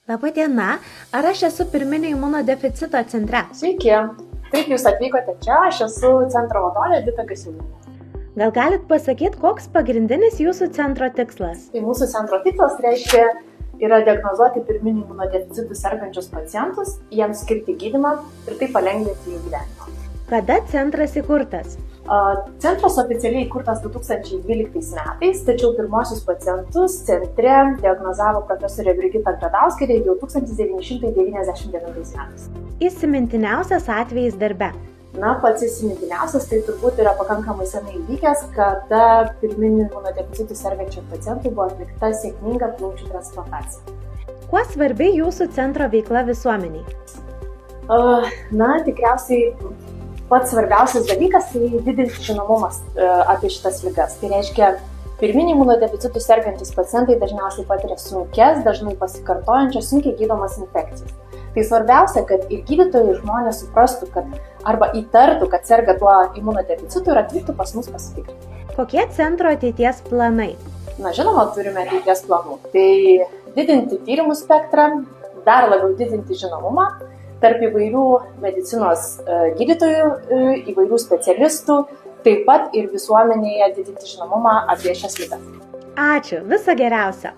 Labą dieną, ar aš esu pirminio imunodeficito centre? Sveiki, taip jūs atvykote čia, aš esu centro vadovė Edita Gasiūnienė. Gal galit pasakyti, koks pagrindinis jūsų centro tikslas? Tai mūsų centro tikslas reiškia yra diagnozuoti pirminių imunodeficitų sergančius pacientus, jiems skirti gydymą ir taip palengvinti jų gyvenimą. Kada centras įkurtas? Centras oficialiai įkurtas 2012 metais, tačiau pirmosius pacientus centre diagnozavo profesorė Brigita Gradauskienė jau 1999 metais. Įsimintiniausias atvejis darbe. Pats įsimintiniausias tai turbūt yra pakankamai senai įvykęs, kada pirminių imunodeficitų sergančių pacientų buvo atlikta sėkminga plaučių transplantacija. Kuo svarbi jūsų centro veikla visuomeniai? Tikriausiai pats svarbiausias dalykas tai didinti žinomumas apie šitas ligas. Tai reiškia, pirminių imunodeficitų sergantis pacientai dažniausiai patiria sunkes, dažnai pasikartojančias, sunkiai gydomas infekcijas. Tai svarbiausia, kad ir gydytojai ir žmonės suprastų, kad arba įtartų, kad serga tuo imunodeficitu ir atvyktų pas mus pasitikrinti. Kokie centro ateities planai? Žinoma, turime ateities planų. Tai didinti tyrimų spektrą, dar labiau didinti žinomumą tarp įvairių medicinos gydytojų, įvairių specialistų, taip pat ir visuomenėje didinti žinomumą apie šias ligas. Ačiū, viso geriausio.